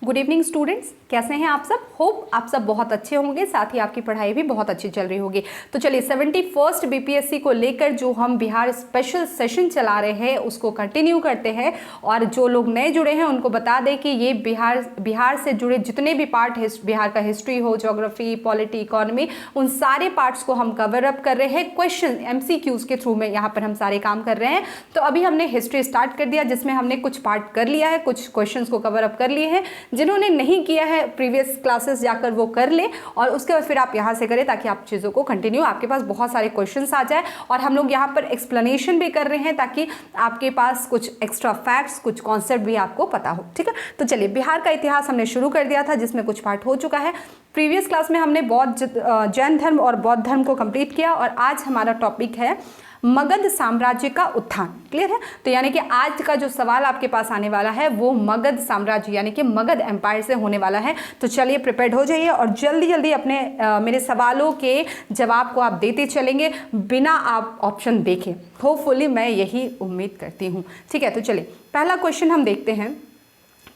Good evening students, कैसे हैं आप सब। होप आप सब बहुत अच्छे होंगे, साथ ही आपकी पढ़ाई भी बहुत अच्छी चल रही होगी। तो चलिए 71st बीपीएससी को लेकर जो हम बिहार स्पेशल सेशन चला रहे हैं उसको कंटिन्यू करते हैं। और जो लोग नए जुड़े हैं उनको बता दें कि ये बिहार से जुड़े जितने भी पार्ट बिहार का हिस्ट्री हो, ज्योग्राफी, पॉलिटी, इकोनॉमी, उन सारे पार्ट्स को हम कवर अप कर रहे हैं। क्वेश्चन MCQs के थ्रू में यहाँ पर हम सारे काम कर रहे हैं। तो अभी हमने हिस्ट्री स्टार्ट कर दिया जिसमें हमने कुछ पार्ट कर लिया है, कुछ क्वेश्चन को कवर अप कर लिए हैं। जिन्होंने नहीं किया है प्रीवियस क्लासेस जाकर वो कर ले और उसके बाद फिर आप यहाँ से करें ताकि आप चीज़ों को कंटिन्यू, आपके पास बहुत सारे क्वेश्चंस आ जाए। और हम लोग यहाँ पर एक्सप्लेनेशन भी कर रहे हैं ताकि आपके पास कुछ एक्स्ट्रा फैक्ट्स, कुछ कॉन्सेप्ट भी आपको पता हो। ठीक है, तो चलिए बिहार का इतिहास हमने शुरू कर दिया था जिसमें कुछ पार्ट हो चुका है। प्रीवियस क्लास में हमने जैन धर्म और बौद्ध धर्म को कंप्लीट किया और आज हमारा टॉपिक है मगध साम्राज्य का उत्थान। क्लियर है। तो यानी कि आज का जो सवाल आपके पास आने वाला है वो मगध साम्राज्य यानी कि मगध एम्पायर से होने वाला है। तो चलिए प्रिपेयर्ड हो जाइए और जल्दी जल्दी अपने मेरे सवालों के जवाब को आप देते चलेंगे बिना आप ऑप्शन देखें। होपफुली मैं यही उम्मीद करती हूँ। ठीक है, तो चलिए पहला क्वेश्चन हम देखते हैं।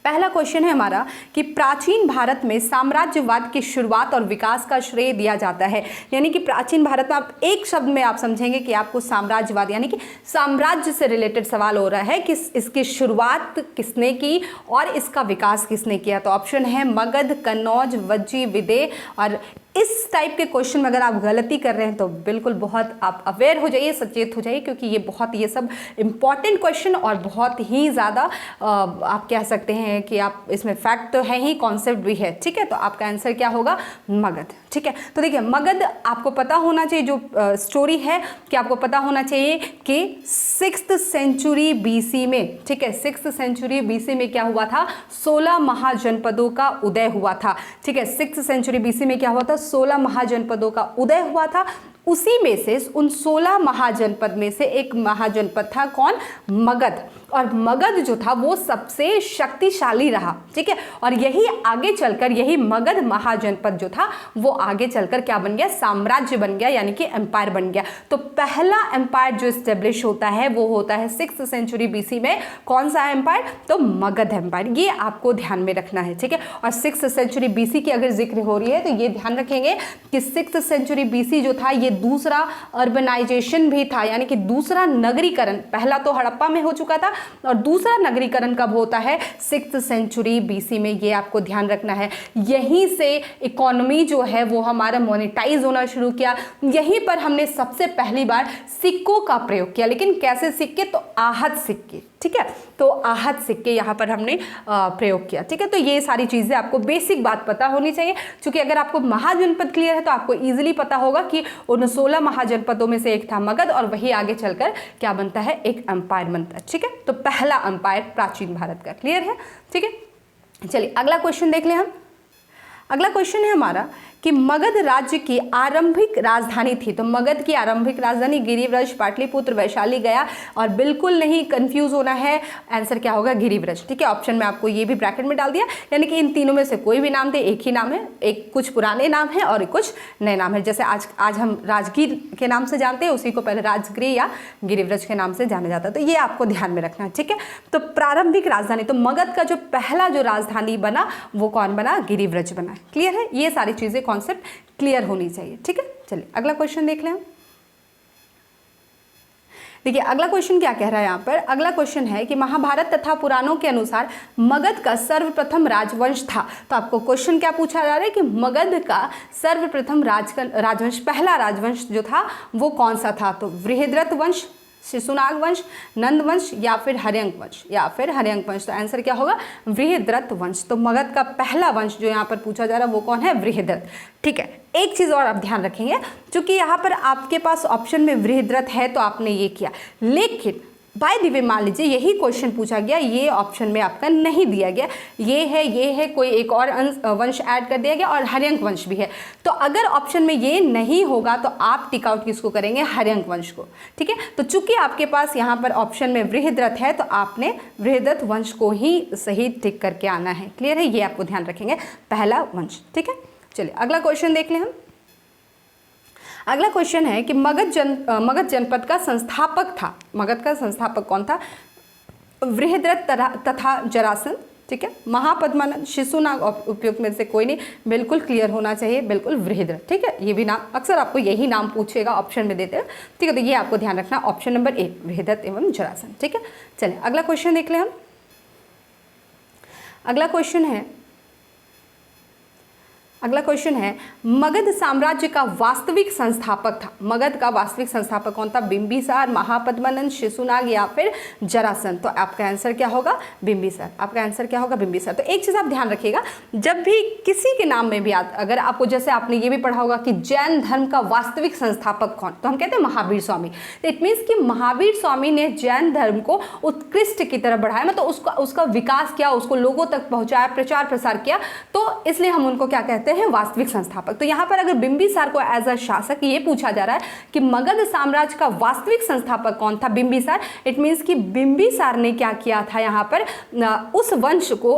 पहला क्वेश्चन है हमारा कि प्राचीन भारत में साम्राज्यवाद की शुरुआत और विकास का श्रेय दिया जाता है। यानी कि प्राचीन भारत में आप एक शब्द में आप समझेंगे कि आपको साम्राज्यवाद यानी कि साम्राज्य से रिलेटेड सवाल हो रहा है कि इसकी शुरुआत किसने की और इसका विकास किसने किया। तो ऑप्शन है मगध, कन्नौज, वज्जी, विदेह। और इस टाइप के क्वेश्चन में अगर आप गलती कर रहे हैं तो बिल्कुल बहुत आप अवेयर हो जाइए, सचेत हो जाइए, क्योंकि ये सब इंपॉर्टेंट क्वेश्चन और बहुत ही ज़्यादा आप कह सकते हैं कि आप इसमें फैक्ट तो है ही, कॉन्सेप्ट भी है। ठीक है, तो आपका आंसर क्या होगा? मगध। ठीक है, तो देखिए मगध आपको पता होना चाहिए, जो स्टोरी है कि आपको पता होना चाहिए कि 6th सेंचुरी BC में, ठीक है, 6th सेंचुरी BC में क्या हुआ था? 16 महाजनपदों का उदय हुआ था। ठीक है, 6th सेंचुरी BC में क्या हुआ था? 16 महाजनपदों का उदय हुआ था। उसी में से उन 16 महाजनपद में से एक महाजनपद था कौन? मगध। और मगध जो था वो सबसे शक्तिशाली रहा। ठीक है, और यही आगे चलकर यही मगध महाजनपद जो था वो आगे चलकर क्या बन गया? साम्राज्य बन गया, यानी कि एम्पायर बन गया। तो पहला एम्पायर जो स्टेब्लिश होता है वो होता है 6th सेंचुरी BC में। कौन सा एम्पायर? तो मगध एम्पायर। ये आपको ध्यान में रखना है। ठीक है, और 6th सेंचुरी BC की अगर जिक्र हो रही है तो ये ध्यान रखेंगे कि 6th सेंचुरी BC जो था ये दूसरा अर्बनाइजेशन भी था, यानी कि दूसरा नगरीकरण। पहला तो हड़प्पा में हो चुका था और दूसरा नगरीकरण कब होता है? 6th सेंचुरी BC में। ये आपको ध्यान रखना है। यहीं से इकोनॉमी जो है वो हमारा मोनेटाइज होना शुरू किया। यहीं पर हमने सबसे पहली बार सिक्कों का प्रयोग किया। लेकिन कैसे सिक्के? तो आहत सिक्के। ठीक है, तो आहत सिक्के यहाँ पर हमने प्रयोग किया। ठीक है, तो ये सारी चीज़ें आपको बेसिक बात पता होनी चाहिए, क्योंकि अगर आपको महाजनपद क्लियर है तो आपको इजीली पता होगा कि उन 16 महाजनपदों में से एक था मगध और वही आगे चलकर क्या बनता है? एक एम्पायर बनता है। ठीक है, तो पहला एम्पायर प्राचीन भारत का। क्लियर है? ठीक है, चलिए अगला क्वेश्चन देख लें हम। अगला क्वेश्चन है हमारा कि मगध राज्य की आरंभिक राजधानी थी। तो मगध की आरंभिक राजधानी गिरिव्रज, पाटलिपुत्र, वैशाली, गया। और बिल्कुल नहीं कंफ्यूज होना है, आंसर क्या होगा? गिरिव्रज। ठीक है, ऑप्शन में आपको ये भी ब्रैकेट में डाल दिया, यानी कि इन तीनों में से कोई भी नाम थे, एक ही नाम है। एक कुछ पुराने नाम है और कुछ नए नाम है। जैसे आज हम राजगीर के नाम से जानते हैं, उसी को पहले राजगृह या गिरिव्रज के नाम से जाना जाता है। तो ये आपको ध्यान में रखना है। ठीक है, तो प्रारंभिक राजधानी, तो मगध का जो पहला जो राजधानी बना वो कौन बना? गिरिव्रज बना। क्लियर है? ये सारी चीजें कॉन्सेप्ट क्लियर होनी चाहिए। ठीक है, चलिए अगला क्वेश्चन देख लें हम। देखिए अगला क्वेश्चन क्या कह रहा है यहाँ पर। अगला क्वेश्चन है कि महाभारत तथा पुराणों के अनुसार मगध का सर्वप्रथम राजवंश था। तो आपको क्वेश्चन क्या पूछा जा रहा है कि मगध का सर्वप्रथम राजवंश, पहला राजवंश जो था वो कौन सा था? तो बृहद्रथ वंश, शिशुनाग वंश, नंद वंश या फिर हर्यंक वंश। तो आंसर क्या होगा? बृहद्रथ वंश। तो मगध का पहला वंश जो यहाँ पर पूछा जा रहा है वो कौन है? बृहद्रथ। ठीक है, एक चीज़ और आप ध्यान रखेंगे, क्योंकि यहाँ पर आपके पास ऑप्शन में बृहद्रथ है तो आपने ये किया, लेकिन बाय द वे मान लीजिए यही क्वेश्चन पूछा गया, ये ऑप्शन में आपका नहीं दिया गया, ये है कोई एक और वंश ऐड कर दिया गया और हर्यंक वंश भी है। तो अगर ऑप्शन में ये नहीं होगा तो आप टिक आउट किसको करेंगे? हर्यंक वंश को। ठीक है, तो चूंकि आपके पास यहाँ पर ऑप्शन में बृहद्रथ है तो आपने बृहद्रथ वंश को ही सही टिक करके आना है। क्लियर है? ये आपको ध्यान रखेंगे, पहला वंश। ठीक है, चलिए अगला क्वेश्चन देख लें हम। अगला क्वेश्चन है कि मगध जनपद का संस्थापक था। मगध का संस्थापक कौन था? बृहद्रथ तथा जरासंध। ठीक है, महापद्मानंद, शिशुनाग उपयुक्त में से कोई नहीं, बिल्कुल क्लियर होना चाहिए, बिल्कुल वृहद्र। ठीक है, ये भी नाम अक्सर आपको यही नाम पूछेगा, ऑप्शन में देते हैं। ठीक है, तो ये आपको ध्यान रखना, ऑप्शन नंबर ए वृहद्रथ एवं जरासंध। ठीक है, चलिए अगला क्वेश्चन देख लें हम। अगला क्वेश्चन है मगध साम्राज्य का वास्तविक संस्थापक था। मगध का वास्तविक संस्थापक कौन था? बिंबिसार, महापद्मानंद, शिशुनाग या फिर जरासंध। तो आपका आंसर क्या होगा? बिंबिसार। आपका आंसर क्या होगा? बिंबिसार। तो एक चीज आप ध्यान रखिएगा, जब भी किसी के नाम में भी अगर आपको, जैसे आपने ये भी पढ़ा होगा कि जैन धर्म का वास्तविक संस्थापक कौन, तो हम कहते हैं महावीर स्वामी। तो इट मीन्स कि महावीर स्वामी ने जैन धर्म को उत्कृष्ट की तरफ बढ़ाया, मतलब उसका विकास किया, उसको लोगों तक पहुंचाया, प्रचार प्रसार किया, तो इसलिए हम उनको क्या कहते हैं? वास्तविक संस्थापक। तो यहाँ पर अगर बिंबिसार को एज अ शासक ये पूछा जा रहा है कि मगध साम्राज्य का वास्तविक संस्थापक कौन था? बिंबिसार। इट मीन्स कि बिंबिसार ने क्या किया था यहाँ पर? उस वंश को,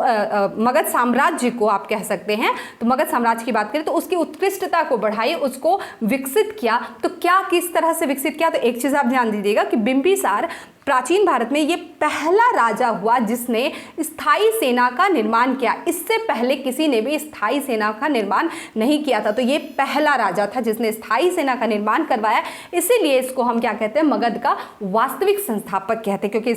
मगध साम्राज्य को आप कह सकते हैं, तो मगध साम्राज्य की बात करें तो उसकी उत्कृष्टता को बढ़ाई, उसको विकसित किया। तो क्या किस तरह से विकसित किया? तो एक चीज आप ध्यान दीजिएगा कि बिंबिसार प्राचीन भारत में ये पहला राजा हुआ जिसने स्थायी सेना का निर्माण किया। इससे पहले किसी ने भी स्थायी सेना का निर्माण नहीं किया था, तो ये पहला राजा था जिसने स्थायी सेना का निर्माण करवाया। इसीलिए इसको हम क्या कहते हैं? मगध का वास्तविक संस्थापक कहते हैं, क्योंकि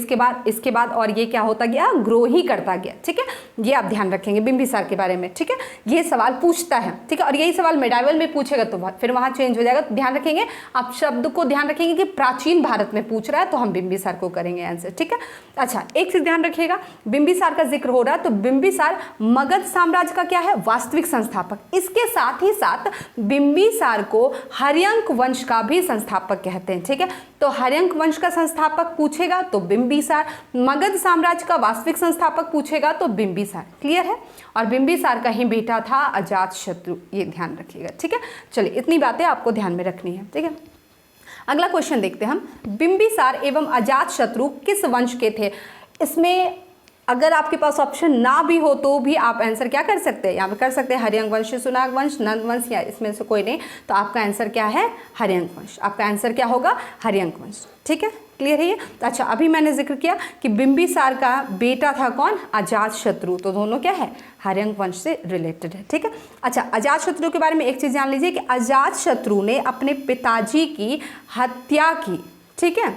इसके बाद और ये क्या होता गया? ग्रो ही करता गया। ठीक है, ये आप ध्यान रखेंगे बिंबिसार के बारे में। ठीक है, ये सवाल पूछता है। ठीक है, और यही सवाल मेडाइवल में पूछेगा तो फिर वहां चेंज हो जाएगा। तो ध्यान रखेंगे, आप शब्द को ध्यान रखेंगे कि प्राचीन भारत में पूछ रहा है तो हम बिंबिसार को करेंगे आंसर। ठीक है, अच्छा एक चीज ध्यान रखिएगा, बिंबिसार का जिक्र हो रहा है तो बिंबिसार मगध साम्राज्य का क्या है? वास्तविक संस्थापक। इसके साथ ही साथ बिंबिसार को हर्यंक वंश का भी संस्थापक कहते हैं। ठीक है, तो हर्यंक वंश का संस्थापक पूछेगा तो बिंबिसार, मगध साम्राज्य का वास्तविक संस्थापक पूछेगा तो बिंबिसार। क्लियर है? और बिंबिसार का ही बेटा था अजातशत्रु, ये ध्यान रखिएगा। ठीक है, चलिए इतनी बातें आपको ध्यान में रखनी है। ठीक है, अगला क्वेश्चन देखते हैं हम। बिंबिसार एवं अजातशत्रु किस वंश के थे? इसमें अगर आपके पास ऑप्शन ना भी हो तो भी आप आंसर क्या कर सकते हैं? यहाँ पे कर सकते हैं हर्यंक वंश, शिशुनाग वंश, नंद वंश, या इसमें से कोई नहीं। तो आपका आंसर क्या है? हर्यंक वंश। आपका आंसर क्या होगा? हर्यंक वंश। ठीक है, क्लियर है ये? तो अच्छा, अभी मैंने जिक्र किया कि बिंबिसार का बेटा था कौन? अजातशत्रु। तो दोनों क्या है? हर्यंक वंश से रिलेटेड है। ठीक है, अच्छा अजातशत्रु के बारे में एक चीज जान लीजिए कि अजातशत्रु ने अपने पिताजी की हत्या की। ठीक है,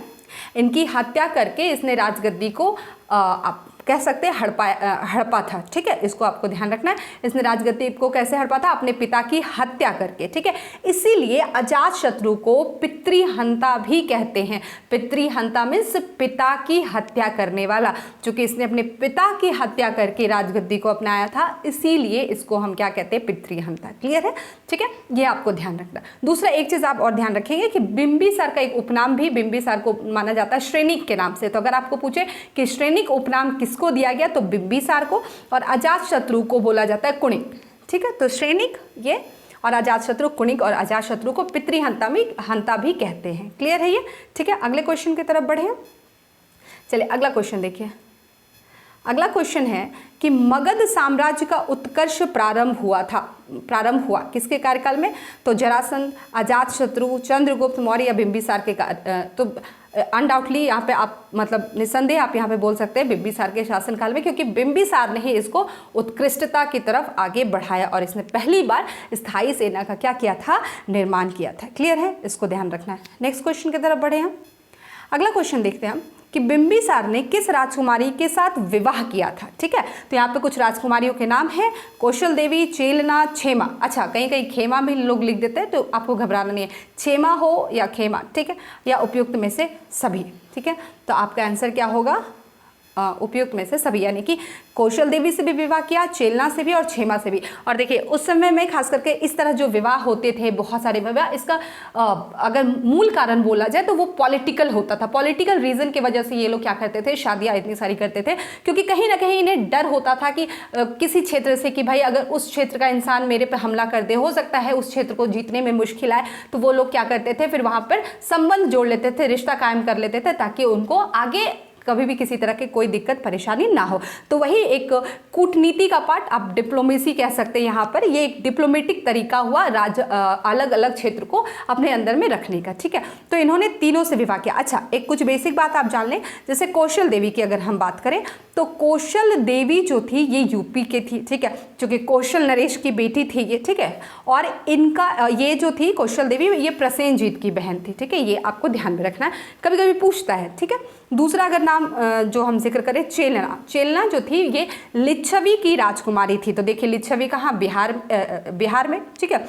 इनकी हत्या करके इसने राजगद्दी को आप कह सकते हैं हड़पा था। ठीक है, इसको आपको ध्यान रखना है। इसने राजगद्दी को कैसे हड़पा था? अपने पिता की हत्या करके। ठीक है, इसीलिए अजातशत्रु को पितृहंता भी कहते हैं। पितृहंता मीन्स पिता की हत्या करने वाला, क्योंकि इसने अपने पिता की हत्या करके राजगद्दी को अपनाया था, इसीलिए इसको हम क्या कहते हैं? पितृहंता। क्लियर है? ठीक है, ये आपको ध्यान रखना। दूसरा एक चीज आप और ध्यान रखेंगे कि बिंबिसार का एक उपनाम भी बिंबिसार को माना जाता है श्रेणिक के नाम से। तो अगर आपको पूछे कि श्रेणिक उपनाम किसको दिया गया तो बिंबिसार को, और अजातशत्रु को बोला जाता है कुणिक। ठीक है, तो श्रेणिक ये, और अजातशत्रु कुणिक, और अजातशत्रु को पितृहंता भी कहते हैं। क्लियर है ये? ठीक है, अगले क्वेश्चन की तरफ बढ़े। चलिए अगला क्वेश्चन देखिए। अगला क्वेश्चन है कि मगध साम्राज्य का उत्कर्ष प्रारंभ हुआ किसके कार्यकाल में? तो जरासंध, अजातशत्रु, चंद्रगुप्त मौर्य या बिंबिसार के तो अनडाउटली यहाँ पे आप, मतलब निस्संदेह आप यहाँ पे बोल सकते हैं बिंबिसार के शासनकाल में, क्योंकि बिंबिसार ने ही इसको उत्कृष्टता की तरफ आगे बढ़ाया और इसने पहली बार स्थायी सेना का क्या किया था? निर्माण किया था। क्लियर है? इसको ध्यान रखना है। नेक्स्ट क्वेश्चन की तरफ बढ़े हम। अगला क्वेश्चन देखते हैं हम कि बिंबिसार ने किस राजकुमारी के साथ विवाह किया था। ठीक है, तो यहाँ पे कुछ राजकुमारियों के नाम है, कौशल देवी, चेलना, क्षेमा। अच्छा, कहीं कहीं खेमा भी लोग लिख देते हैं, तो आपको घबराना नहीं है, क्षेमा हो या खेमा। ठीक है, या उपयुक्त में से सभी। ठीक है, तो आपका आंसर क्या होगा? उपयुक्त में से सभी, यानी कि कौशल देवी से भी विवाह किया, चेलना से भी और क्षेमा से भी। और देखिए उस समय में खास करके इस तरह जो विवाह होते थे, बहुत सारे विवाह, इसका अगर मूल कारण बोला जाए तो वो पॉलिटिकल होता था। पॉलिटिकल रीजन की वजह से ये लोग क्या करते थे? शादियां इतनी सारी करते थे, क्योंकि कहीं ना कहीं इन्हें डर होता था कि किसी क्षेत्र से कि भाई अगर उस क्षेत्र का इंसान मेरे पे हमला कर दे, हो सकता है उस क्षेत्र को जीतने में मुश्किल आए, तो वो लोग क्या करते थे? फिर वहां पर संबंध जोड़ लेते थे, रिश्ता कायम कर लेते थे, ताकि उनको आगे कभी भी किसी तरह की कोई दिक्कत परेशानी ना हो। तो वही एक कूटनीति का पार्ट, आप डिप्लोमेसी कह सकते हैं यहाँ पर, ये एक डिप्लोमेटिक तरीका हुआ अलग अलग क्षेत्र को अपने अंदर में रखने का, ठीक है। तो इन्होंने तीनों से विवाह किया। अच्छा, एक कुछ बेसिक बात आप जान लें, जैसे कौशल देवी की अगर हम बात करें तो कौशल देवी जो थी ये यूपी के थी, ठीक है, क्योंकि कौशल नरेश की बेटी थी ये, ठीक है। और इनका ये जो थी कौशल देवी, ये प्रसेनजीत की बहन थी, ठीक है, ये आपको ध्यान में रखना है, कभी कभी पूछता है, ठीक है। दूसरा अगर नाम जो हम जिक्र करें, चेलना जो थी ये लिच्छवी की राजकुमारी थी। तो देखिए लिच्छवी कहाँ, बिहार में, ठीक है।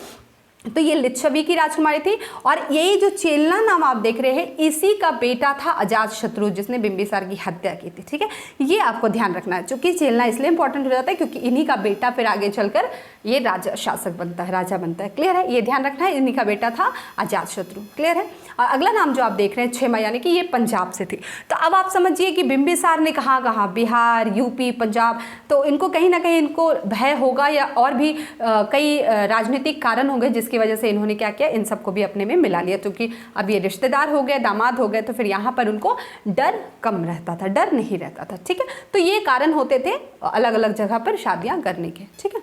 तो ये लिच्छवी की राजकुमारी थी। और ये जो चेलना नाम आप देख रहे हैं, इसी का बेटा था अजातशत्रु, जिसने बिंबिसार की हत्या की थी, ठीक है। ये आपको ध्यान रखना है, क्योंकि चेलना इसलिए इंपॉर्टेंट हो जाता है क्योंकि इन्हीं का बेटा फिर आगे चलकर ये राजा शासक बनता है, राजा बनता है। क्लियर है, ये ध्यान रखना है, इन्हीं का बेटा था अजातशत्रु। क्लियर है। और अगला नाम जो आप देख रहे हैं छेमा, यानी कि ये पंजाब से थी। तो अब आप समझिए कि बिंबिसार ने कहाँ कहाँ, बिहार, यूपी, पंजाब, तो इनको कहीं ना कहीं इनको भय होगा या और भी कई राजनीतिक कारण होंगे जिसकी वजह से इन्होंने क्या किया, इन सबको भी अपने में मिला लिया। क्योंकि अब ये रिश्तेदार हो गए, दामाद हो गए, तो फिर यहाँ पर उनको डर कम रहता था, डर नहीं रहता था, ठीक है। तो ये कारण होते थे अलग अलग जगह पर शादियाँ करने के, ठीक है।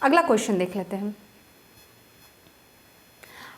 अगला क्वेश्चन देख लेते हैं।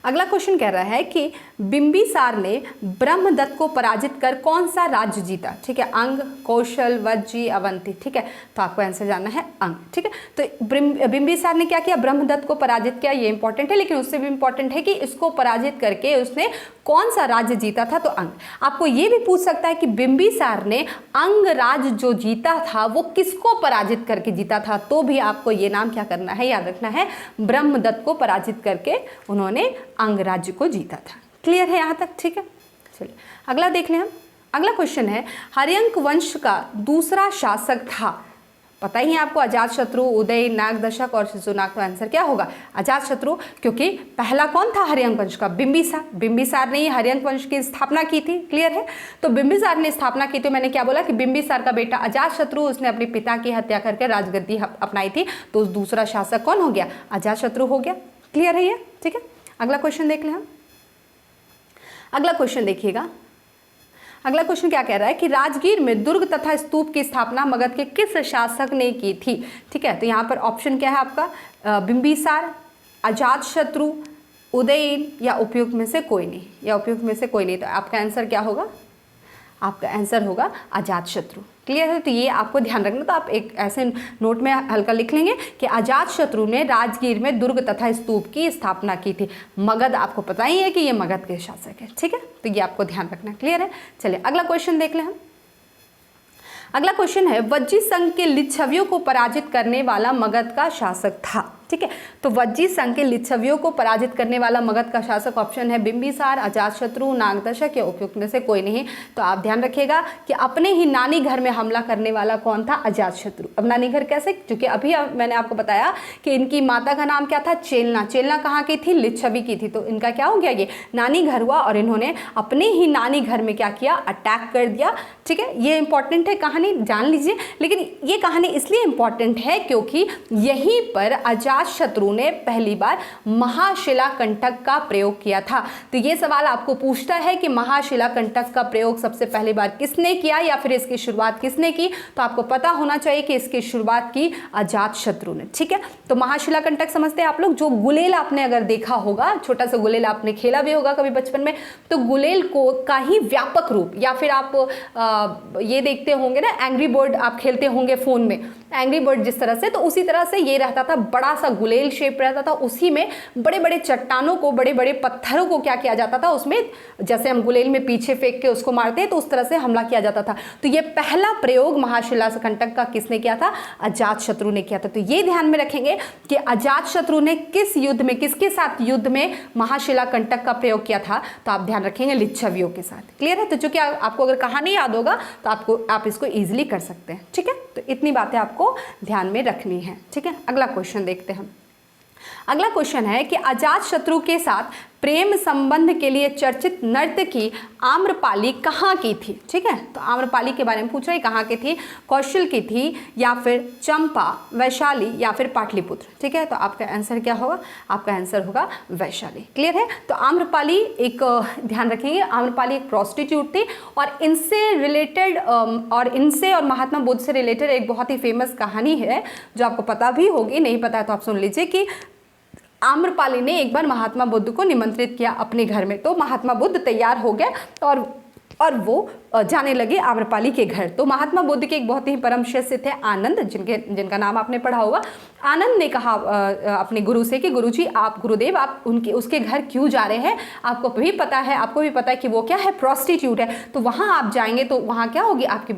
अगला क्वेश्चन कह रहा है कि बिंबिसार ने ब्रह्मदत्त को पराजित कर कौन सा राज्य जीता, ठीक है। अंग, कौशल, वज्जी, अवंती, ठीक है। तो आपको आंसर जानना है अंग, ठीक है। तो बिंबिसार ने क्या किया, ब्रह्मदत्त को पराजित किया, ये इंपॉर्टेंट है, लेकिन उससे भी इंपॉर्टेंट है कि इसको पराजित करके उसने कौन सा राज्य जीता था, तो अंग। आपको ये भी पूछ सकता है कि बिंबिसार ने अंग राज्य जो जीता था वो किसको पराजित करके जीता था, तो भी आपको ये नाम क्या करना है, याद रखना है, ब्रह्मदत्त को पराजित करके उन्होंने अंग राज्य को जीता था। क्लियर है यहाँ तक, ठीक है। चलिए अगला देख लें हम। अगला क्वेश्चन है, हर्यंक वंश का दूसरा शासक था, पता ही है आपको, अजातशत्रु, उदय, नागदशक और शिशुनाग। तो आंसर क्या होगा, अजातशत्रु, क्योंकि पहला कौन था हर्यंक वंश का, बिंबिसार ने ही हर्यंक वंश की स्थापना की थी। क्लियर है। तो बिंबिसार ने स्थापना की थी, मैंने क्या बोला कि बिंबिसार का बेटा अजातशत्रु, उसने अपने पिता की हत्या करके राजगद्दी अपनाई थी, तो दूसरा शासक कौन हो गया, अजातशत्रु हो गया। क्लियर है ये, ठीक है। अगला क्वेश्चन देख लें हम। अगला क्वेश्चन देखिएगा। अगला क्वेश्चन क्या कह रहा है कि राजगीर में दुर्ग तथा स्तूप की स्थापना मगध के किस शासक ने की थी, ठीक है। तो यहाँ पर ऑप्शन क्या है आपका, बिंबिसार, अजातशत्रु, उदयन या उपयुक्त में से कोई नहीं, या उपयुक्त में से कोई नहीं। तो आपका आंसर क्या होगा, आपका आंसर होगा अजातशत्रु। क्लियर है। तो ये आपको ध्यान रखना, तो आप एक ऐसे नोट में हल्का लिख लेंगे कि अजातशत्रु ने राजगीर में दुर्ग तथा स्तूप की स्थापना की थी। मगध आपको पता ही है कि ये मगध के शासक है, ठीक है। तो ये आपको ध्यान रखना। क्लियर है। चलिए अगला क्वेश्चन देख लें हम। अगला क्वेश्चन है, वज्जी संघ के लिच्छवियों को पराजित करने वाला मगध का शासक था, ठीक है। तो वज्जी संघ के लिच्छवियों को पराजित करने वाला मगध का शासक ऑप्शन है बिंबिसार, अजातशत्रु, नागदशक या उपयुक्त में से कोई नहीं। तो आप ध्यान रखिएगा कि अपने ही नानी घर में हमला करने वाला कौन था, अजातशत्रु। अब नानी घर कैसे, क्योंकि अभी मैंने आपको बताया कि इनकी माता का नाम क्या था, चेलना। चेलना कहाँ की थी, लिच्छवी की थी। तो इनका क्या हो गया, ये नानी घर हुआ और इन्होंने अपने ही नानी घर में क्या किया, अटैक कर दिया, ठीक है। ये इंपॉर्टेंट है, कहानी जान लीजिए। लेकिन ये कहानी इसलिए इंपॉर्टेंट है क्योंकि यहीं पर अजातशत्रु ने पहली बार महाशिलाकंटक का प्रयोग किया था। तो ये सवाल आपको पूछता है कि महाशिलाकंटक का प्रयोग सबसे पहली बार किसने किया या फिर इसकी शुरुआत किसने की, तो आपको पता होना चाहिए कि इसकी शुरुआत की अजातशत्रु ने, ठीक है। तो महाशिलाकंटक समझते हैं आप लोग, जो गुलेल आपने अगर देखा होगा, छोटा सा गुलेल आपने खेला भी होगा कभी बचपन में, तो गुलेल को का ही व्यापक रूप, या फिर आप ये देखते होंगे ना, एंग्री बर्ड आप खेलते होंगे फोन में, एंग्री बर्ड जिस तरह से, तो उसी तरह से ये रहता था, बड़ा सा गुलेल शेप रहता था। उसी में बड़े बड़े चट्टानों को, बड़े बड़े पत्थरों को क्या किया जाता था, उसमें जैसे हम गुलेल में पीछे फेंक के उसको मारते हैं, तो उस तरह से हमला किया जाता था। तो ये पहला प्रयोग महाशिलाकंटक का किसने किया था, अजातशत्रु ने किया था। तो ये ध्यान में रखेंगे कि अजातशत्रु ने किस युद्ध में, किसके साथ युद्ध में महाशिलाकंटक का प्रयोग किया था, तो आप ध्यान रखेंगे लिच्छवियों के साथ। क्लियर है। तो चूंकि आपको अगर कहानी याद होगा तो आप इसको इजीली कर सकते हैं, ठीक है। तो इतनी बातें आपको ध्यान में रखनी है, ठीक है। अगला क्वेश्चन देखते हैं हम। अगला क्वेश्चन है कि अजातशत्रु के साथ प्रेम संबंध के लिए चर्चित नर्तकी आम्रपाली कहाँ की थी। ठीक है, तो आम्रपाली के बारे में पूछ रहे हैं, कहाँ की थी, कौशल की थी या फिर चंपा, वैशाली या फिर पाटलिपुत्र। ठीक है, तो आपका आंसर क्या होगा, आपका आंसर होगा वैशाली। क्लियर है। तो आम्रपाली एक ध्यान रखेंगे, आम्रपाली एक प्रोस्टिट्यूट थी और इनसे रिलेटेड और महात्मा बुद्ध से रिलेटेड एक बहुत ही फेमस कहानी है जो आपको पता भी होगी, नहीं पता है तो आप सुन लीजिए कि आम्रपाली ने एक बार महात्मा बुद्ध को निमंत्रित किया अपने घर में। तो महात्मा बुद्ध तैयार हो गए और वो जाने लगे आम्रपाली के घर। तो महात्मा बुद्ध के एक बहुत ही परम शिष्य थे आनंद, जिनका नाम आपने पढ़ा होगा। आनंद ने कहा अपने गुरु से कि गुरुजी आप, गुरुदेव आप उसके घर क्यों जा रहे हैं, आपको भी पता है कि वो क्या है, प्रोस्टिट्यूट है, तो वहाँ आप जाएंगे तो वहाँ क्या होगी, आपकी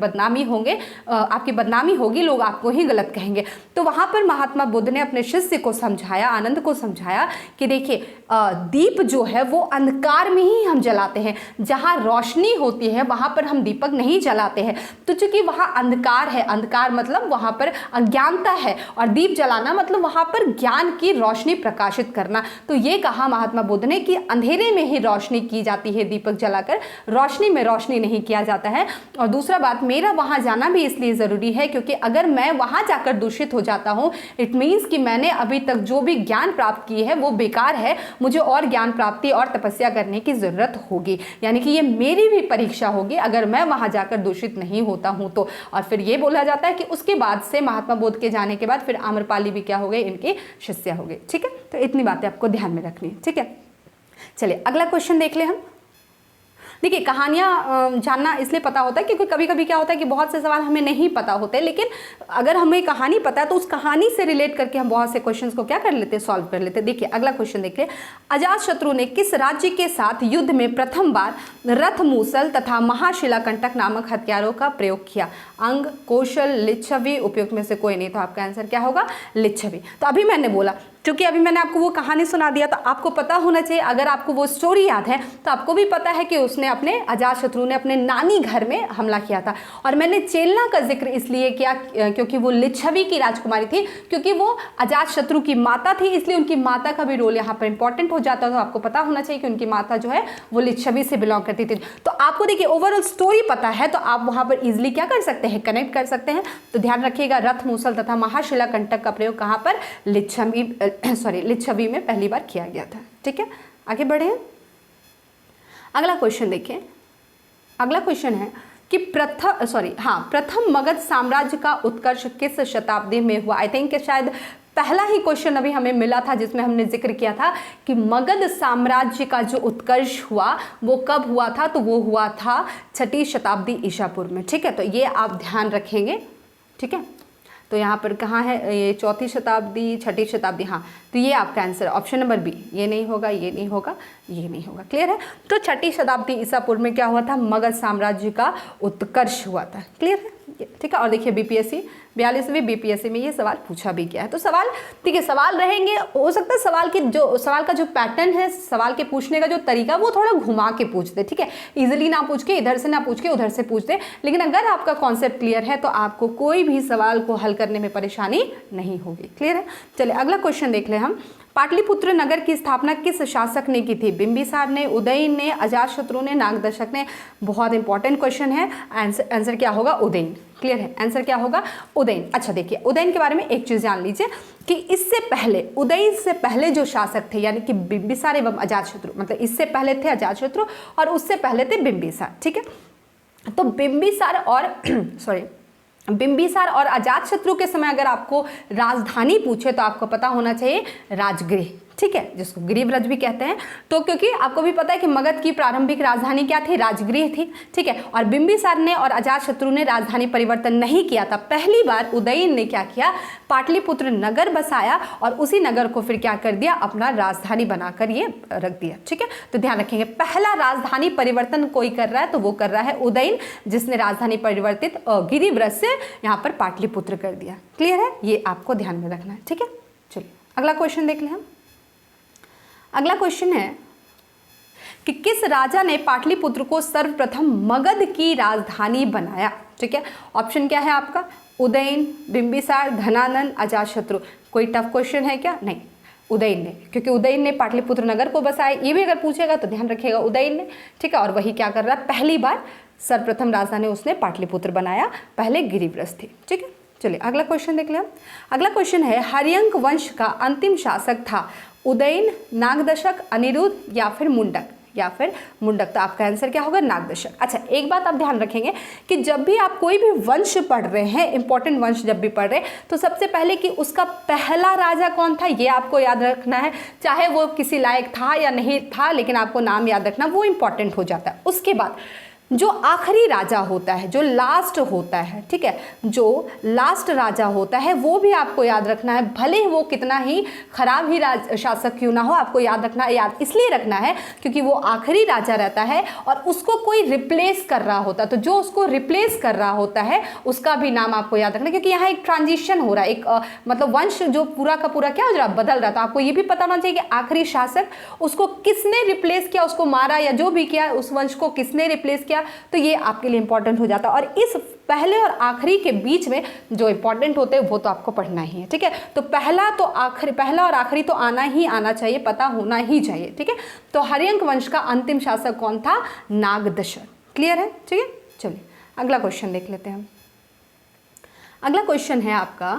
बदनामी होगी, लोग आपको ही गलत कहेंगे। तो वहाँ पर महात्मा बुद्ध ने अपने शिष्य को समझाया, आनंद को समझाया कि देखिए दीप जो है वो अंधकार में ही हम जलाते हैं, जहाँ रोशनी होती है वहाँ पर हम दीपक नहीं जलाते हैं। तो चूंकि वहाँ अंधकार है, अंधकार मतलब वहाँ पर अज्ञानता है, और दीप जलाना मतलब वहाँ पर ज्ञान की रोशनी प्रकाशित करना। तो ये कहा महात्मा बुद्ध ने कि अंधेरे में ही रोशनी की जाती है, दीपक जलाकर रोशनी में रोशनी नहीं किया जाता है। और दूसरा बात, मेरा वहाँ जाना भी इसलिए ज़रूरी है क्योंकि अगर मैं वहाँ जाकर दूषित हो जाता हूँ, इट मीन्स कि मैंने अभी तक जो भी ज्ञान प्राप्त की है वो बेकार है, मुझे और ज्ञान प्राप्ति और तपस्या करने की ज़रूरत होगी, यानी कि ये मेरी भी परीक्षा होगी अगर मैं वहाँ जाकर दूषित नहीं होता हूँ तो। और फिर ये बोला जाता है कि उसके बाद से महात्मा बुद्ध के जाने के बाद फिर आम्रपाली भी क्या हो गए, इनके शिष्य हो गए। ठीक है, तो इतनी बातें आपको ध्यान में रखनी है। ठीक है, चलिए अगला क्वेश्चन देख ले हम। देखिए कहानियाँ जानना इसलिए पता होता है क्योंकि कभी कभी क्या होता है कि बहुत से सवाल हमें नहीं पता होते, लेकिन अगर हमें कहानी पता है तो उस कहानी से रिलेट करके हम बहुत से क्वेश्चंस को क्या कर लेते हैं, सॉल्व कर लेते हैं। देखिए अगला क्वेश्चन देखिए, अजातशत्रु ने किस राज्य के साथ युद्ध में प्रथम बार रथ मूसल तथा महाशिलाकंटक नामक हथियारों का प्रयोग किया? अंग, कौशल, लिच्छवी, उपयुक्त में से कोई नहीं। तो आपका आंसर क्या होगा, लिच्छवी। तो अभी मैंने बोला, क्योंकि अभी मैंने आपको वो कहानी सुना दिया तो आपको पता होना चाहिए, अगर आपको वो स्टोरी याद है तो आपको भी पता है कि उसने अपने अजातशत्रु ने अपने नानी घर में हमला किया था। और मैंने चेलना का जिक्र इसलिए किया क्योंकि वो लिच्छवी की राजकुमारी थी, क्योंकि वो अजातशत्रु की माता थी, इसलिए उनकी माता का भी रोल यहाँ पर इंपॉर्टेंट हो जाता है। तो आपको पता होना चाहिए कि उनकी माता जो है वो लिच्छवी से बिलोंग करती थी। तो आपको देखिए ओवरऑल स्टोरी पता है तो आप वहाँ पर ईजिली क्या कर सकते हैं, कनेक्ट कर सकते हैं। तो ध्यान रखिएगा, रथ मूसल तथा महाशिलाकंटक का प्रयोग कहाँ पर, लिच्छवी में पहली बार किया गया था। ठीक है, आगे बढ़े। अगला क्वेश्चन देखें। अगला क्वेश्चन है कि प्रथम मगध साम्राज्य का उत्कर्ष किस शताब्दी में हुआ? आई थिंक शायद पहला ही क्वेश्चन अभी हमें मिला था जिसमें हमने जिक्र किया था कि मगध साम्राज्य का जो उत्कर्ष हुआ वो कब हुआ था, तो वो हुआ था 6ठी शताब्दी ईसा पूर्व में। ठीक है, तो ये आप ध्यान रखेंगे। ठीक है, तो यहाँ पर कहाँ है, ये 4ठी शताब्दी, 6ठी शताब्दी, हाँ, तो ये आपका आंसर ऑप्शन नंबर बी। ये नहीं होगा, ये नहीं होगा, ये नहीं होगा। क्लियर है। तो 6ठी शताब्दी ईसा पूर्व में क्या हुआ था, मगध साम्राज्य का उत्कर्ष हुआ था। क्लियर है। ठीक है, और देखिए बीपीएससी 42वीं बीपीएससी में ये सवाल पूछा भी गया है। तो सवाल, ठीक है, सवाल रहेंगे, हो सकता है सवाल का जो पैटर्न है, सवाल के पूछने का जो तरीका वो थोड़ा घुमा के पूछ दे। ठीक है, इजीली ना पूछ के, इधर से ना पूछ के उधर से पूछ दे, लेकिन अगर आपका कॉन्सेप्ट क्लियर है तो आपको कोई भी सवाल को हल करने में परेशानी नहीं होगी। क्लियर है। चलिए अगला क्वेश्चन देख ले हम। पाटलिपुत्र नगर की स्थापना किस शासक ने की थी? बिंबिसार ने, उदयन ने, अजातशत्रु ने, नागदशक ने? बहुत इंपॉर्टेंट क्वेश्चन है। आंसर क्या होगा, उदयन। क्लियर है, आंसर क्या होगा, उदयन। अच्छा देखिए, उदयन के बारे में एक चीज जान लीजिए कि इससे पहले, उदयन से पहले जो शासक थे यानी कि बिंबिसार एवं अजातशत्रु, मतलब इससे पहले थे अजातशत्रु और उससे पहले थे बिंबिसार। ठीक है, तो बिंबिसार और अजातशत्रु के समय अगर आपको राजधानी पूछे तो आपको पता होना चाहिए राजगृह। ठीक है, जिसको गिरिव्रज भी कहते हैं। तो क्योंकि आपको भी पता है कि मगध की प्रारंभिक राजधानी क्या थी, राजगृह थी। ठीक है, और बिंबिसार ने और अजातशत्रु ने राजधानी परिवर्तन नहीं किया था। पहली बार उदयन ने क्या किया, पाटलिपुत्र नगर बसाया और उसी नगर को फिर क्या कर दिया, अपना राजधानी बनाकर ये रख दिया। ठीक है, तो ध्यान रखेंगे, पहला राजधानी परिवर्तन कोई कर रहा है तो वो कर रहा है उदयन, जिसने राजधानी परिवर्तित गिरिव्रज से यहाँ पर पाटलिपुत्र कर दिया। क्लियर है, ये आपको ध्यान में रखना है। ठीक है, चलिए अगला क्वेश्चन देख लें हम। अगला क्वेश्चन है कि किस राजा ने पाटलिपुत्र को सर्वप्रथम मगध की राजधानी बनाया? ठीक है, ऑप्शन क्या है आपका, उदयन, बिंबिसार, धनानंद, अजातशत्रु? कोई टफ क्वेश्चन है क्या? नहीं, उदयन ने, क्योंकि उदयन ने पाटलिपुत्र नगर को बसाया। ये भी अगर पूछेगा तो ध्यान रखिएगा उदयन ने, ठीक है। और वही क्या कर रहा है, पहली बार सर्वप्रथम राजधानी उसने पाटलिपुत्र बनाया, पहले गिरिव्रज थी, ठीक है। चलिए अगला क्वेश्चन देख लें हम। अगला क्वेश्चन है हर्यंक वंश का अंतिम शासक था उदयन, नागदशक, अनिरुद्ध या फिर मुंडक, या फिर मुंडक। तो आपका आंसर क्या होगा, नागदशक। अच्छा एक बात आप ध्यान रखेंगे कि जब भी आप कोई भी वंश पढ़ रहे हैं, इंपॉर्टेंट वंश जब भी पढ़ रहे हैं, तो सबसे पहले कि उसका पहला राजा कौन था ये आपको याद रखना है। चाहे वो किसी लायक था या नहीं था, लेकिन आपको नाम याद रखना, वो इंपॉर्टेंट हो जाता है। उसके बाद जो आखिरी राजा होता है, जो लास्ट होता है, ठीक है, जो लास्ट राजा होता है वो भी आपको याद रखना है। भले ही वो कितना ही खराब ही शासक क्यों ना हो, आपको याद रखना, याद इसलिए रखना है क्योंकि वो आखिरी राजा रहता है और उसको कोई रिप्लेस कर रहा होता है। तो जो उसको रिप्लेस कर रहा होता है उसका भी नाम आपको याद रखना, क्योंकि यहाँ एक ट्रांजिशन हो रहा है, एक मतलब वंश जो पूरा का पूरा क्या हो रहा है, बदल रहा था। आपको ये भी पता होना चाहिए कि आखिरी शासक उसको किसने रिप्लेस किया, उसको मारा या जो भी किया, उस वंश को किसने रिप्लेस किया, तो ये आपके लिए इंपॉर्टेंट हो जाता है। और इस पहले और आखिरी के बीच में जो इंपॉर्टेंट होते हैं वो तो आपको पढ़ना ही है, ठीक है। तो पहला और आखिरी तो आना ही आना चाहिए, पता होना ही चाहिए, ठीक है। तो हर्यंक वंश का अंतिम शासक कौन था, नागदशक। क्लियर है, ठीक है। चलिए अगला क्वेश्चन देख लेते हैं हम। अगला क्वेश्चन है आपका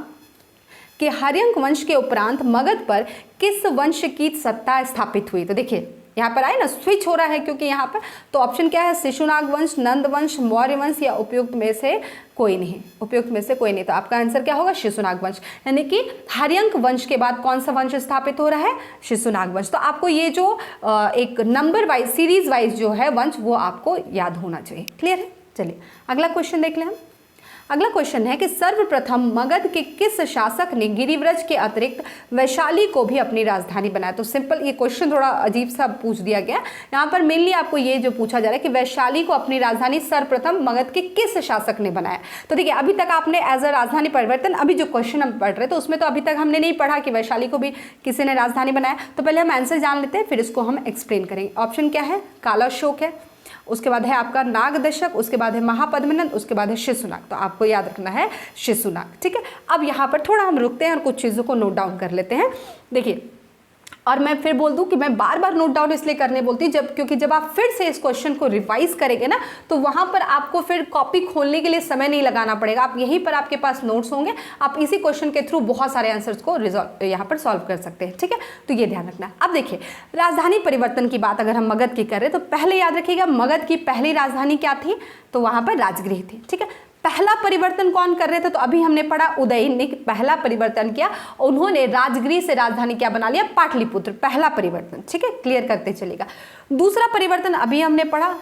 कि हर्यंक वंश के उपरांत मगध पर किस वंश की सत्ता स्थापित हुई। तो देखिए यहाँ पर आए ना, स्विच हो रहा है क्योंकि यहाँ पर, तो ऑप्शन क्या है, शिशुनाग वंश, नंद वंश, मौर्य वंश या उपयुक्त में से कोई नहीं, उपयुक्त में से कोई नहीं। तो आपका आंसर क्या होगा, शिशुनाग वंश। यानी कि हर्यंक वंश के बाद कौन सा वंश स्थापित हो रहा है, शिशुनाग वंश। तो आपको ये जो एक नंबर वाइज, सीरीज वाइज जो है वंश, वो आपको याद होना चाहिए। क्लियर है। चलिए अगला क्वेश्चन देख लें हम। अगला क्वेश्चन है कि सर्वप्रथम मगध के किस शासक ने गिरिव्रज के अतिरिक्त वैशाली को भी अपनी राजधानी बनाया। तो सिंपल, ये क्वेश्चन थोड़ा अजीब सा पूछ दिया गया। यहाँ पर मेनली आपको ये जो पूछा जा रहा है कि वैशाली को अपनी राजधानी सर्वप्रथम मगध के किस शासक ने बनाया। तो देखिए अभी तक आपने एज अ राजधानी परिवर्तन, अभी जो क्वेश्चन हम पढ़ रहे थे उसमें तो अभी तक हमने नहीं पढ़ा कि वैशाली को भी किसी ने राजधानी बनाया। तो पहले हम आंसर जान लेते हैं, फिर इसको हम एक्सप्लेन करेंगे। ऑप्शन क्या है, कालाशोक है, उसके बाद है आपका नागदशक, उसके बाद है महापद्मनंद, उसके बाद है शिशुनाग। तो आपको याद रखना है शिशुनाग, ठीक है। अब यहाँ पर थोड़ा हम रुकते हैं और कुछ चीज़ों को नोट डाउन कर लेते हैं। देखिए, और मैं फिर बोल दूं कि मैं बार बार नोट डाउन इसलिए करने बोलती हूँ क्योंकि जब आप फिर से इस क्वेश्चन को रिवाइज करेंगे ना, तो वहाँ पर आपको फिर कॉपी खोलने के लिए समय नहीं लगाना पड़ेगा। आप यहीं पर आपके पास नोट्स होंगे, आप इसी क्वेश्चन के थ्रू बहुत सारे आंसर्स को यहाँ पर सॉल्व कर सकते हैं, ठीक है। तो ये ध्यान रखना। अब देखिए, राजधानी परिवर्तन की बात अगर हम मगध की करें तो पहले याद रखिएगा मगध की पहली राजधानी क्या थी, तो वहाँ पर राजगृह थी, ठीक है। पहला परिवर्तन कौन कर रहे थे, तो अभी हमने पढ़ा उदयन ने पहला परिवर्तन किया, उन्होंने राजगृह से राजधानी क्या बना लिया, पाटलिपुत्र। पहला परिवर्तन, ठीक है, क्लियर करते चलेगा। दूसरा परिवर्तन अभी हमने पढ़ा,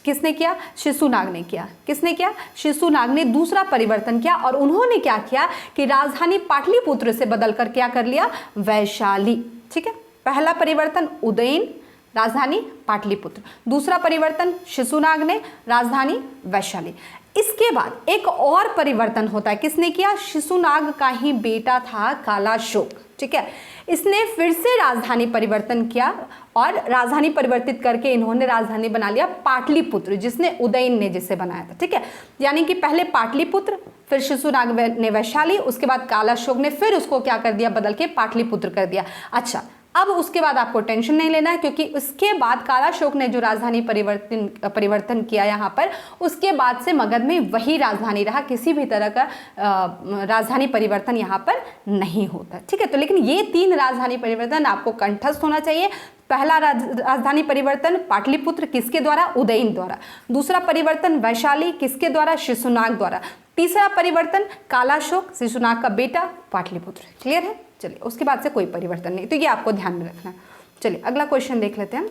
किसने किया, शिशुनाग ने किया। किसने किया, शिशुनाग ने दूसरा परिवर्तन किया और उन्होंने क्या किया कि राजधानी पाटलिपुत्र से बदलकर क्या कर लिया, वैशाली, ठीक है। पहला परिवर्तन उदयन, राजधानी पाटलिपुत्र। दूसरा परिवर्तन शिशुनाग ने, राजधानी वैशाली। इसके बाद एक और परिवर्तन होता है, किसने किया, शिशुनाग का ही बेटा था कालाशोक, ठीक है। इसने फिर से राजधानी परिवर्तन किया और राजधानी परिवर्तित करके इन्होंने राजधानी बना लिया पाटलिपुत्र, जिसने उदयन ने जिसे बनाया था, ठीक है। यानी कि पहले पाटलिपुत्र, फिर शिशुनाग ने वैशाली, उसके बाद कालाशोक ने फिर उसको क्या कर दिया, बदल के पाटलिपुत्र कर दिया। अच्छा, अब उसके बाद आपको टेंशन नहीं लेना है क्योंकि उसके बाद कालाशोक ने जो राजधानी परिवर्तन किया यहाँ पर, उसके बाद से मगध में वही राजधानी रहा, किसी भी तरह का राजधानी परिवर्तन यहाँ पर नहीं होता, ठीक है। तो लेकिन ये 3 राजधानी परिवर्तन आपको कंठस्थ होना चाहिए। पहला राजधानी परिवर्तन पाटलिपुत्र, किसके द्वारा, उदयन द्वारा। दूसरा परिवर्तन वैशाली, किसके द्वारा, शिशुनाग द्वारा। तीसरा परिवर्तन कालाशोक, शिशुनाग का बेटा, पाटलिपुत्र। क्लियर है। चलिए, उसके बाद से कोई परिवर्तन नहीं, तो ये आपको ध्यान में रखना है। चलिए अगला क्वेश्चन देख लेते हैं।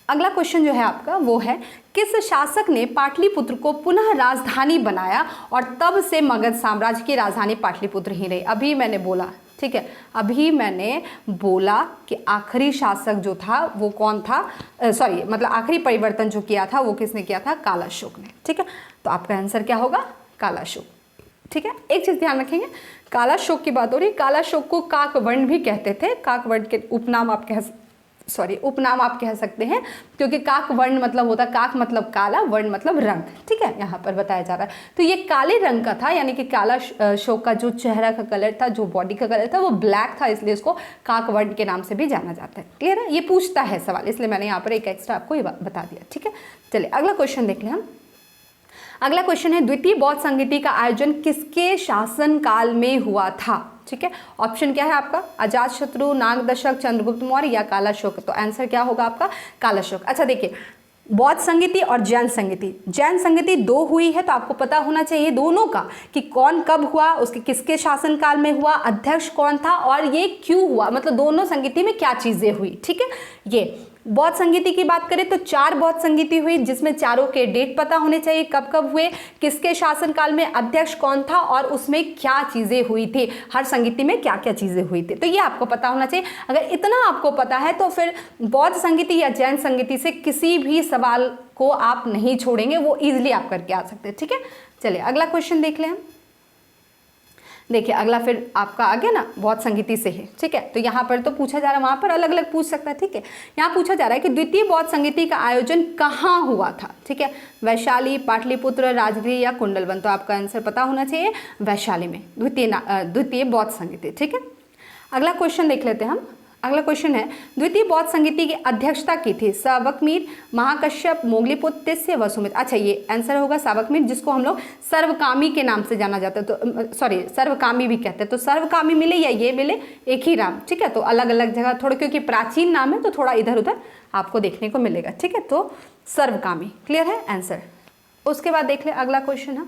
अगला क्वेश्चन जो है आपका वो है, किस शासक ने पाटलिपुत्र को पुनः राजधानी बनाया और तब से मगध साम्राज्य की राजधानी पाटलिपुत्र ही रही। अभी मैंने बोला, ठीक है, अभी मैंने बोला कि आखिरी शासक जो था वो कौन था, मतलब आखिरी परिवर्तन जो किया था वो किसने किया था, कालाशोक ने, ठीक है। तो आपका आंसर क्या होगा, कालाशोक, ठीक है। एक चीज ध्यान रखेंगे, कालाशोक की बात हो रही है, कालाशोक को काकवर्ण भी कहते थे, काकवर्ण के उपनाम आप कह सॉरी उपनाम आप कह सकते हैं, क्योंकि काक वर्ण मतलब होता है, काक मतलब काला, वर्ण मतलब रंग, ठीक है, यहाँ पर बताया जा रहा है। तो ये काले रंग का था, यानी कि काला शोक का जो चेहरा का कलर था, जो बॉडी का कलर था वो ब्लैक था, इसलिए इसको काक वर्ण के नाम से भी जाना जाता है। क्लियर है, ये पूछता है सवाल, इसलिए मैंने यहाँ पर एक एक्स्ट्रा आपको ये बता दिया। ठीक है, चलिए अगला क्वेश्चन देख लें हम। अगला क्वेश्चन है, द्वितीय बौद्ध संगीति का आयोजन किसके शासन काल में हुआ था? ठीक है, ऑप्शन क्या है आपका? अजातशत्रु, नागदशक, चंद्रगुप्त मौर्य या काला अशोक। तो आंसर क्या होगा आपका? काला अशोक। अच्छा देखिए, बौद्ध संगीति और जैन संगीति, जैन संगीति दो हुई है, तो आपको पता होना चाहिए दोनों का कि कौन कब हुआ, उसके किसके शासनकाल में हुआ, अध्यक्ष कौन था और ये क्यों हुआ, मतलब दोनों संगीति में क्या चीजें हुई। ठीक है, ये बौद्ध संगीति की बात करें तो 4 बौद्ध संगीति हुई, जिसमें चारों के डेट पता होने चाहिए, कब कब हुए, किसके शासनकाल में, अध्यक्ष कौन था और उसमें क्या चीजें हुई थी, हर संगीति में क्या क्या चीजें हुई थी, तो ये आपको पता होना चाहिए। अगर इतना आपको पता है तो फिर बौद्ध संगीति या जैन संगीति से किसी भी सवाल को आप नहीं छोड़ेंगे, वो इजिली आप करके आ सकते हैं। ठीक है, चलिए अगला क्वेश्चन देख लें हम। देखिए अगला फिर आपका आ गया ना, बौद्ध संगीति से है। ठीक है, तो यहाँ पर तो पूछा जा रहा है, वहाँ पर अलग अलग पूछ सकता है। ठीक है, यहाँ पूछा जा रहा है कि द्वितीय बौद्ध संगीति का आयोजन कहाँ हुआ था। ठीक है, वैशाली, पाटलिपुत्र, राजगृह या कुंडलवन। तो आपका आंसर पता होना चाहिए वैशाली में, द्वितीय बौद्ध संगीति। ठीक है, अगला क्वेश्चन देख लेते हैं हम। अगला क्वेश्चन है, द्वितीय बौद्ध संगीति की अध्यक्षता की थी सावकमीर, महाकश्यप, मोगलीपुत्र, तिस्य, वसुमित्र। अच्छा, ये आंसर होगा सावकमीर, जिसको हम लोग सर्वकामी के नाम से जाना जाता है, तो सॉरी सर्वकामी भी कहते हैं। तो सर्वकामी मिले या ये मिले, एक ही नाम। ठीक है, तो अलग अलग जगह थोड़ा, क्योंकि प्राचीन नाम है तो थोड़ा इधर उधर आपको देखने को मिलेगा। ठीक है, तो सर्वकामी। क्लियर है आंसर। उसके बाद देख ले अगला क्वेश्चन है।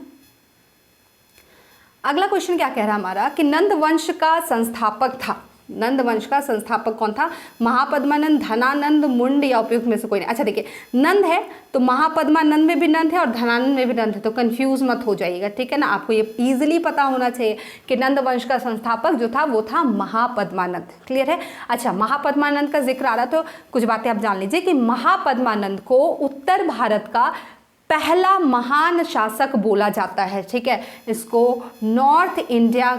अगला क्वेश्चन क्या कह रहा है हमारा कि नंद वंश का संस्थापक था। नंद वंश का संस्थापक कौन था? महापद्मानंद, धनानंद, मुंड या उपयुक्त में से कोई नहीं। अच्छा देखिए, नंद है तो महापद्मानंद में भी नंद है और धनानंद में भी नंद है, तो कंफ्यूज मत हो जाइएगा। ठीक है ना, आपको ये इजीली पता होना चाहिए कि नंद वंश का संस्थापक जो था वो था महापद्मानंद। क्लियर है। अच्छा, महापद्मानंद का जिक्र आ रहा, तो कुछ बातें आप जान लीजिए कि महापद्मानंद को उत्तर भारत का पहला महान शासक बोला जाता है। ठीक है, इसको नॉर्थ इंडिया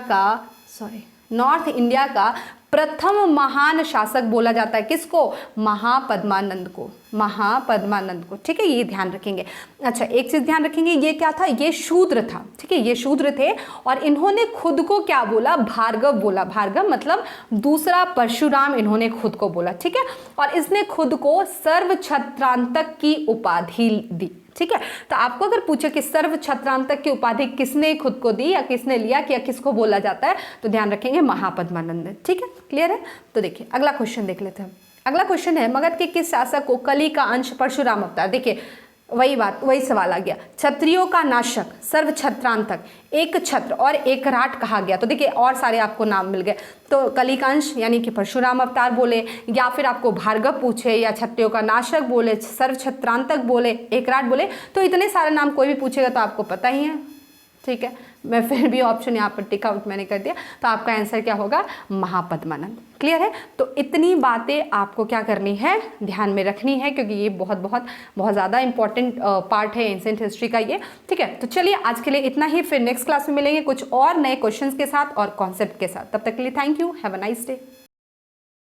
का प्रथम महान शासक बोला जाता है। किसको? महापद्मानंद को। ठीक है, ये ध्यान रखेंगे। अच्छा, एक चीज ध्यान रखेंगे, ये क्या था? ये शूद्र था। ठीक है, ये शूद्र थे और इन्होंने खुद को क्या बोला? भार्गव बोला। भार्गव मतलब दूसरा परशुराम, इन्होंने खुद को बोला। ठीक है, और इसने खुद को सर्वछत्रांतक की उपाधि दी। ठीक है, तो आपको अगर पूछे कि सर्वछत्रांतक की उपाधि किसने खुद को दी या किसने लिया या किसको बोला जाता है, तो ध्यान रखेंगे महापद्मानंद। ठीक है, क्लियर है। तो देखिए अगला क्वेश्चन देख लेते हैं। अगला क्वेश्चन है, मगध के किस शासक को कली का अंश परशुराम अवतार? देखिए वही सवाल आ गया। क्षत्रियों का नाशक, सर्वछत्रांतक, एक छत्र और एक राट कहा गया। तो देखिए और सारे आपको नाम मिल गए। तो कली का अंश यानी कि परशुराम अवतार बोले, या फिर आपको भार्गव पूछे, या क्षत्रियों का नाशक बोले, सर्वछत्रांतक बोले, एक राट बोले, तो इतने सारे नाम कोई भी पूछेगा तो आपको पता ही है। ठीक है, मैं फिर भी ऑप्शन यहाँ पर टिक आउट मैंने कर दिया, तो आपका आंसर क्या होगा? महापद्मानंद। क्लियर है। तो इतनी बातें आपको क्या करनी है? ध्यान में रखनी है, क्योंकि ये बहुत ज़्यादा इंपॉर्टेंट पार्ट है एंशिएंट हिस्ट्री का ये। ठीक है, तो चलिए आज के लिए इतना ही, फिर नेक्स्ट क्लास में मिलेंगे कुछ और नए क्वेश्चंस के साथ और कॉन्सेप्ट के साथ। तब तक के लिए thank you, have a nice day.